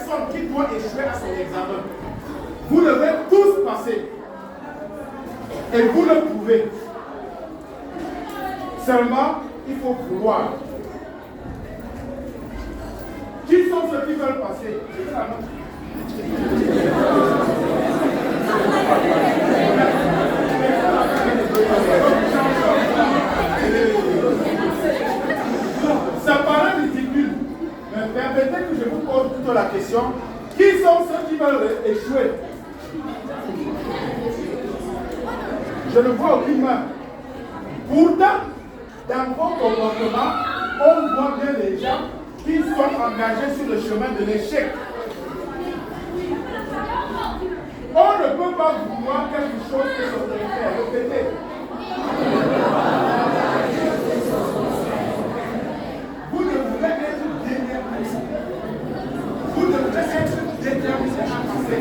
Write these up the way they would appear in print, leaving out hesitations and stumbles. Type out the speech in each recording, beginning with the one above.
personne qui doit échouer à son examen. Vous devez tous passer. Et vous le pouvez. Seulement, il faut vouloir. Qui sont ceux qui veulent passer? Ça paraît ridicule, mais permettez que je vous pose plutôt la question. Qui sont ceux qui veulent échouer? Je ne vois aucune main. Pourtant, dans vos comportements, on voit bien les gens qui sont engagés sur le chemin de l'échec. On ne peut pas vouloir quelque chose que l'on devrait faire. Répétez. Vous devrez être déterminé. Vous devrez être déterminé à passer.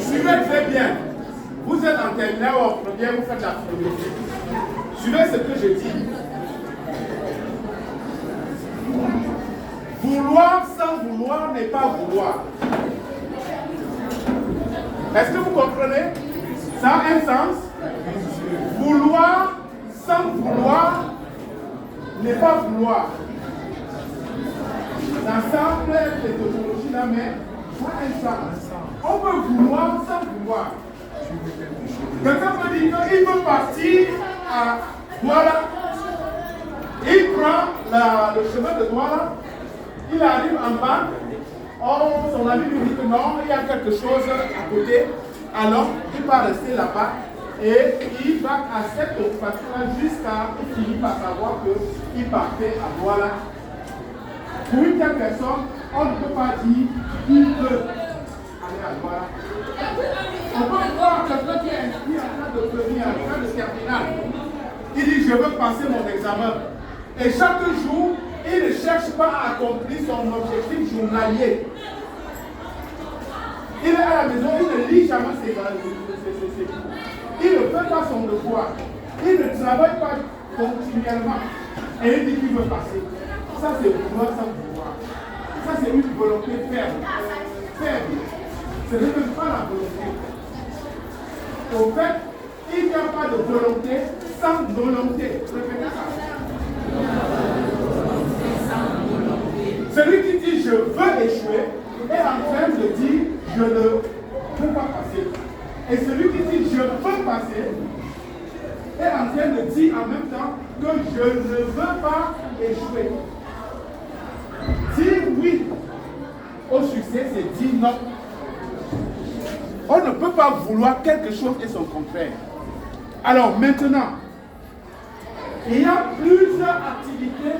Suivez très bien. Vous êtes en terminale ou en première, vous faites la philosophie. Suivez ce que je dis. Vouloir sans vouloir n'est pas vouloir. Est-ce que vous comprenez? Ça a un sens? Vouloir sans vouloir n'est pas vouloir. L'ensemble de l'étymologie là, mais ça a un sens. On peut vouloir sans vouloir. Quelqu'un peut dire qu'il veut partir à Douala. Il prend le chemin de Douala. Il arrive en bas. Son ami lui dit que non, il y a quelque chose à côté. Alors, il va rester là-bas. Et il va à cette occupation-là jusqu'à qu'il finisse par savoir qu'il partait à Douala. Pour une telle personne, on ne peut pas dire qu'il veut aller à Douala. On peut voir quelqu'un qui est inscrit en train de venir, en train de terminal. Il dit, je veux passer mon examen. Et chaque jour, il ne cherche pas à accomplir son objectif journalier. Il est à la maison, il ne lit jamais ses cours. Il ne fait pas son devoir. Il ne travaille pas continuellement. Et il dit qu'il veut passer. Ça, c'est vouloir sans vouloir. Ça, c'est une volonté ferme. Ferme. Ce n'est même pas la volonté. Au fait, il n'y a pas de volonté sans volonté. Répétez ça. Celui qui dit je veux échouer est en train de dire je ne veux pas passer. Et celui qui dit je veux passer est en train de dire en même temps que je ne veux pas échouer. Dire oui au succès, c'est dire non. On ne peut pas vouloir quelque chose et son contraire. Alors maintenant, il y a plusieurs activités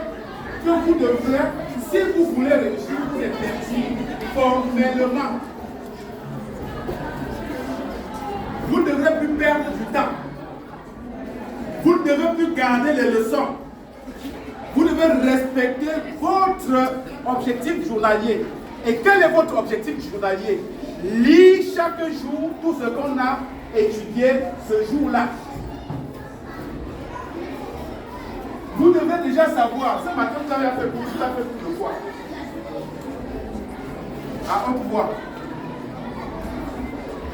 que vous devrez, si vous voulez réussir, vous exercer formellement. Vous ne devrez plus perdre du temps. Vous ne devez plus garder les leçons. Vous devez respecter votre objectif journalier. Et quel est votre objectif journalier? Lire chaque jour tout ce qu'on a étudié ce jour-là. Vous devez déjà savoir, ce matin vous avez fait pour tout à fait pour le quoi? À un pouvoir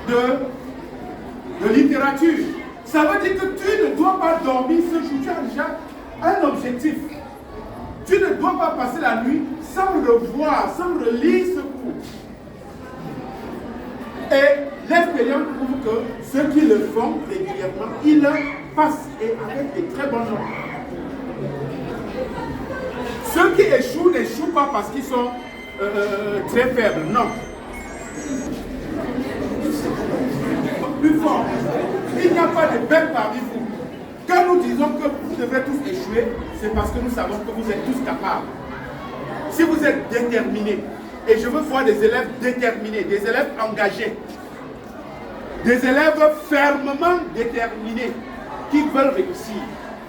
de littérature. Ça veut dire que tu ne dois pas dormir ce jour. Tu as déjà un objectif. Tu ne dois pas passer la nuit sans le voir, sans relire ce cours. Et l'expérience prouve que ceux qui le font régulièrement, ils le passent et avec des très bonnes notes. Ceux qui échouent n'échouent pas parce qu'ils sont très faibles, non. Plus fort. Il n'y a pas de bêtes parmi vous. Quand nous disons que vous devrez tous échouer, c'est parce que nous savons que vous êtes tous capables. Si vous êtes déterminés, et je veux voir des élèves déterminés, des élèves engagés, des élèves fermement déterminés, qui veulent réussir,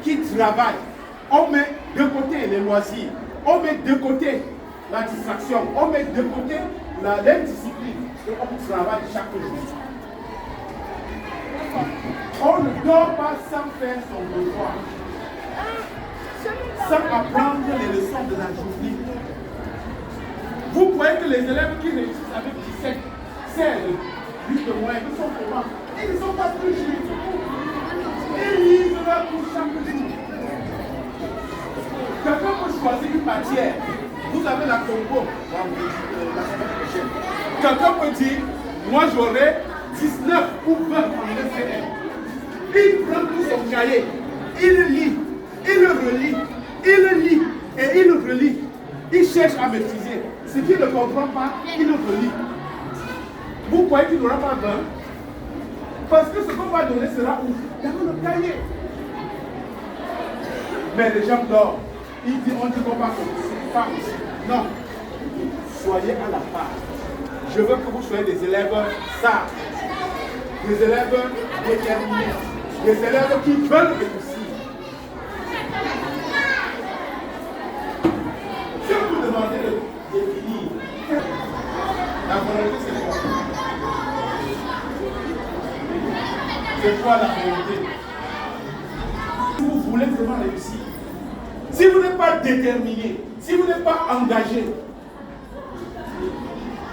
qui travaillent. On met de côté les loisirs, on met de côté la distraction, on met de côté l'indiscipline et on travaille chaque jour. On ne dort pas sans faire son devoir, sans apprendre les leçons sont de la journée. Vous croyez que les élèves qui réussissent avec 17, 16, 8 de moins, ils sont comment? Ils ne sont pas plus juifs. Ils lisent leur cours chaque jour. Quelqu'un peut choisir une matière. Vous avez la compo la semaine prochaine. Quelqu'un peut dire, moi j'aurai 19 ou 20 en ECM. Il prend tout son cahier, il lit, il relit, il lit et il relit. Il cherche à maîtriser. Ce qu'il ne comprend pas, il relit. Vous croyez qu'il n'aura pas 20? Parce que ce qu'on va donner sera où? Dans le cahier. Mais les gens dorment. On dit qu'on va pas aussi. Non. Soyez à la part. Je veux que vous soyez des élèves sages, des élèves déterminés, des élèves qui veulent réussir. Si vous demandez de définir, la volonté c'est quoi? C'est quoi la volonté? Si vous voulez vraiment réussir, si vous n'êtes pas déterminé, si vous n'êtes pas engagé,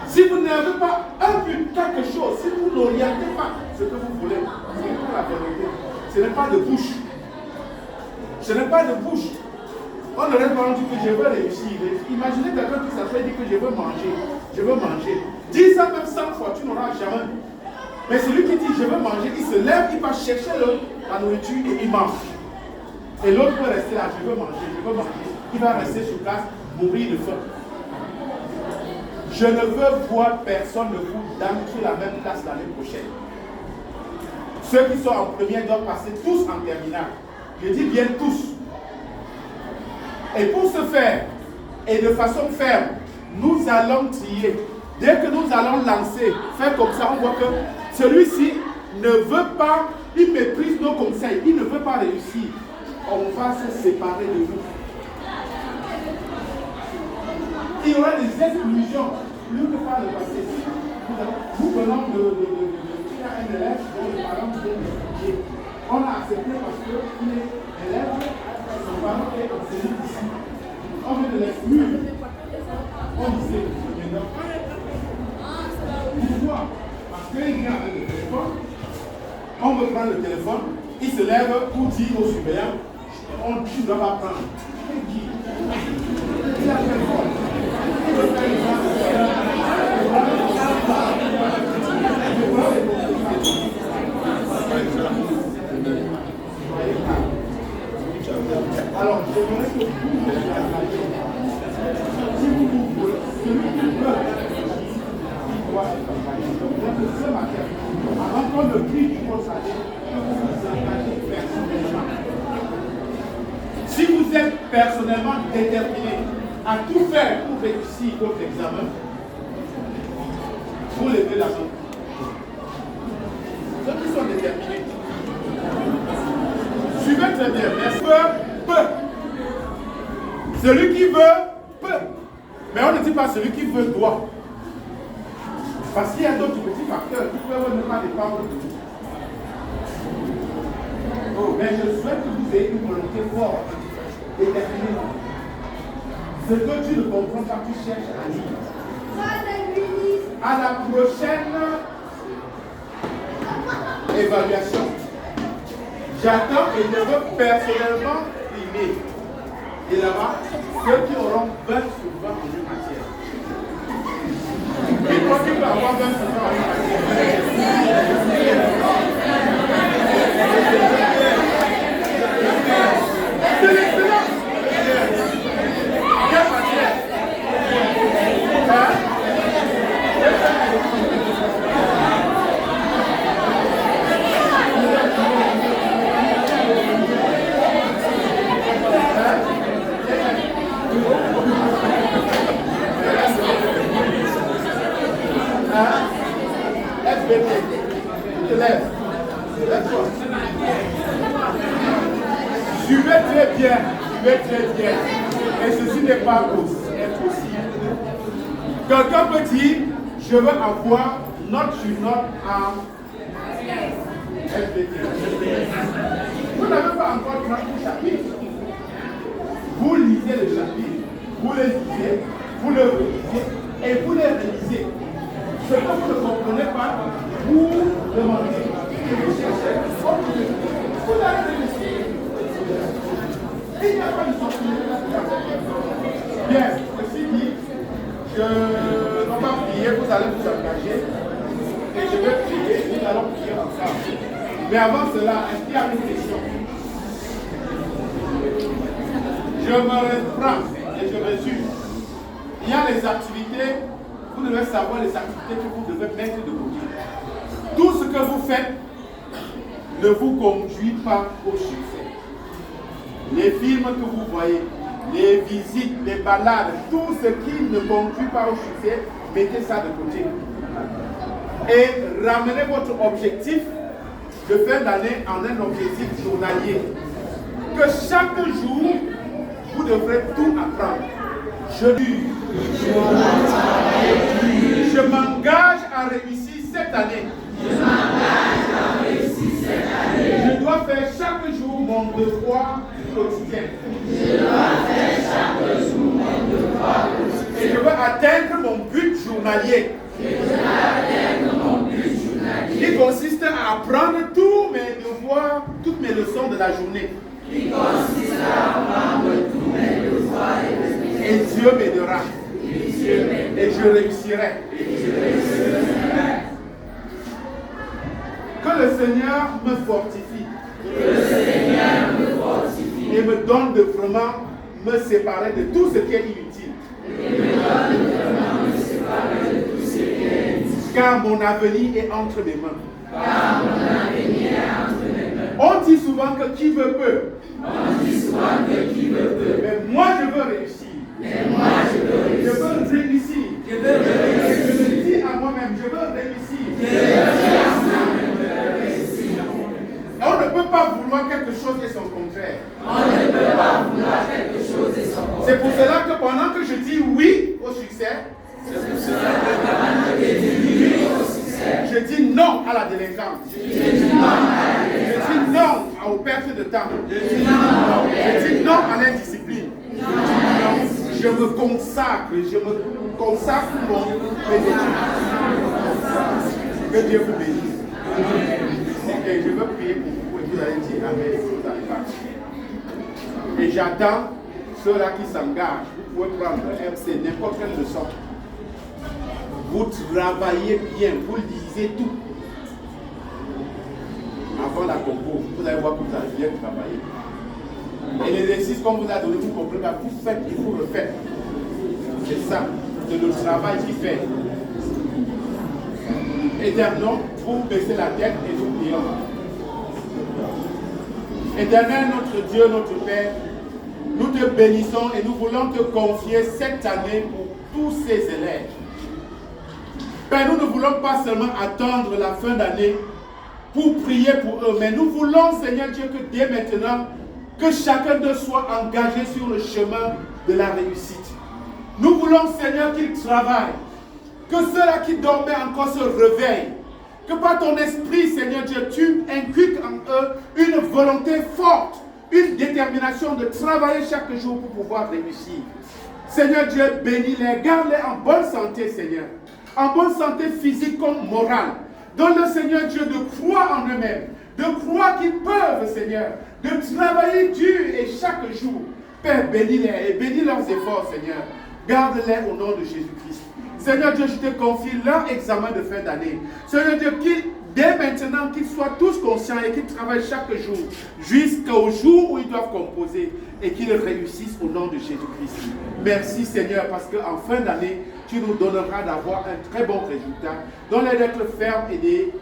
si vous n'avez pas un but, quelque chose, si vous n'orientez pas ce que vous voulez, ce n'est pas la volonté. Ce n'est pas de bouche. Ce n'est pas de bouche. On aurait pas dit que je veux réussir. Imaginez quelqu'un qui s'appelle dit que je veux manger. Je veux manger. Dis ça même 100 fois, tu n'auras jamais. Mais celui qui dit je veux manger, il se lève, il va chercher la nourriture et il mange. Et l'autre peut rester là, je veux manger, je veux manger. Il va rester sur place, mourir de faim. Je ne veux voir personne de vous sur la même place l'année prochaine. Ceux qui sont en première doivent passer tous en terminale. Je dis bien tous. Et pour ce faire, et de façon ferme, nous allons trier. Dès que nous allons lancer, faire comme ça, on voit que celui-ci ne veut pas, il méprise nos conseils, il ne veut pas réussir. On va se séparer de vous. Il y aura des exclusions, plus que par le passé. Nous venons il y a un élève dont les parents sont étudiés. On a accepté parce qu'il est élève, son parent est enseignant ici. On veut de l'exclure. On disait maintenant. Pourquoi? Parce qu'il vient avec le téléphone. On veut prendre le téléphone. Il se lève pour dire au surveillant, tu ne dois pas prendre. Il a fait fort. Alors, je voudrais que vous si vous voulez, celui qui veut, il doit être engagé. Donc, ce matin, avant qu'on ne crie du mot salaire, que vous vous engagez personnellement. Si vous êtes personnellement déterminé à tout faire pour réussir votre examen, vous levez la main. Ceux qui sont déterminés, suivez très bien. Peut. Celui qui veut, peut. Mais on ne dit pas celui qui veut, doit. Parce qu'il y a d'autres petits facteurs qui peuvent ne pas dépendre de vous. Oh, mais je souhaite que vous ayez une volonté forte, déterminée. Ce que tu ne comprends pas, tu cherches à lire. À la prochaine évaluation, j'attends et je veux personnellement primer. Et là-bas, ceux qui auront 20 sur 20 en une matière. Et toi qui peux avoir 20 sur 20 en une matière. C'est l'excellence. Quelle matière? FBT, tu te lèves. Lève-toi. Suivez très bien, suivez très bien. Et ceci n'est pas impossible. Quelqu'un peut dire, je veux avoir note sur note en FBT. Vous n'avez pas encore 30 chapitres. Vous lisez le chapitre. vous les lisez, vous le révisez et vous les révisez. Ce que vous ne comprenez pas, vous demandez. Vous cherchez. Vous allez réussir. Il n'y a pas de sortie. Bien, ceci dit, on va prier, vous allez vous engager. Et je vais prier, nous allons prier ensemble. Mais avant cela, est-ce qu'il y a une question? Je me reprends et je résume. Il y a les activités, vous devez savoir les activités que vous devez mettre de côté. Tout ce que vous faites ne vous conduit pas au succès. Les films que vous voyez, les visites, les balades, tout ce qui ne conduit pas au succès, mettez ça de côté. Et ramenez votre objectif de fin d'année en un objectif journalier. Que chaque jour, vous devrez tout apprendre. Je m'engage à réussir cette année. Je dois faire chaque jour mon devoir quotidien. Et je veux atteindre mon but journalier. Qui consiste à apprendre tous mes devoirs, toutes mes leçons de la journée. Et Dieu m'aidera. Et je réussirai. Que le Seigneur me fortifie. Et me donne de vraiment me séparer de tout ce qui est inutile. Car mon avenir est entre mes mains. On dit souvent que qui veut peut. Mais moi je veux réussir. Je veux réussir. Je me dis à moi-même, je veux réussir. Et on ne peut pas vouloir quelque chose et son contraire. C'est pour cela que pendant que je dis oui au succès, je dis non à la délinquance. Je dis non aux pertes de temps. Je dis non à l'indiscipline. Je me consacre mon bénédiction. Que Dieu vous bénisse. Et je veux prier pour vous et vous allez dire Amen. Vous allez partir. Et j'attends ceux-là qui s'engagent. Vous pouvez prendre un MC, n'importe quelle leçon. Vous travaillez bien, vous lisez tout. Avant la compo, vous allez voir que vous allez bien travailler. Et l'exercice qu'on vous a donné, vous comprenez pas, vous faites et vous refaites. C'est ça, c'est le travail qui fait. Éternel, vous baissez la tête et nous prions. Éternel, notre Dieu, notre Père, nous te bénissons et nous voulons te confier cette année pour tous ces élèves. Père, nous ne voulons pas seulement attendre la fin d'année pour prier pour eux, mais nous voulons, Seigneur Dieu, que dès maintenant, que chacun d'eux soit engagé sur le chemin de la réussite. Nous voulons, Seigneur, qu'ils travaillent, que ceux-là qui dormaient encore se réveillent, que par ton esprit, Seigneur Dieu, tu inculques en eux une volonté forte, une détermination de travailler chaque jour pour pouvoir réussir. Seigneur Dieu, bénis-les, garde-les en bonne santé, Seigneur. En bonne santé physique comme morale. Donne-le, Seigneur Dieu, de croire en eux-mêmes, de croire qu'ils peuvent, Seigneur, de travailler dur et chaque jour. Père, bénis-les et bénis leurs efforts, Seigneur. Garde-les au nom de Jésus-Christ. Seigneur Dieu, je te confie leur examen de fin d'année. Seigneur Dieu, dès maintenant, qu'ils soient tous conscients et qu'ils travaillent chaque jour, jusqu'au jour où ils doivent composer et qu'ils réussissent au nom de Jésus-Christ. Merci Seigneur, parce qu'en fin d'année, tu nous donneras d'avoir un très bon résultat. Donne-les d'être fermes et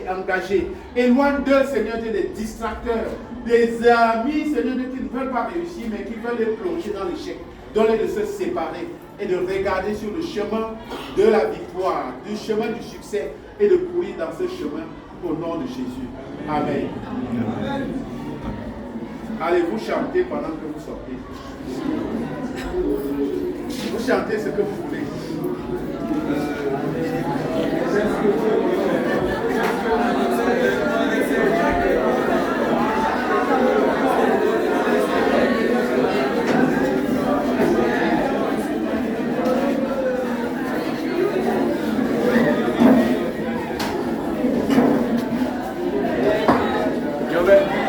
engagés. Éloigne d'eux, Seigneur Dieu, des distracteurs, des amis, Seigneur Dieu, qui ne veulent pas réussir, mais qui veulent les plonger dans l'échec. Donne-les de se séparer et de regarder sur le chemin de la victoire, du chemin du succès et de courir dans ce chemin au nom de Jésus. Amen. Allez-vous chanter pendant que vous sortez. Vous chantez ce que vous voulez. avait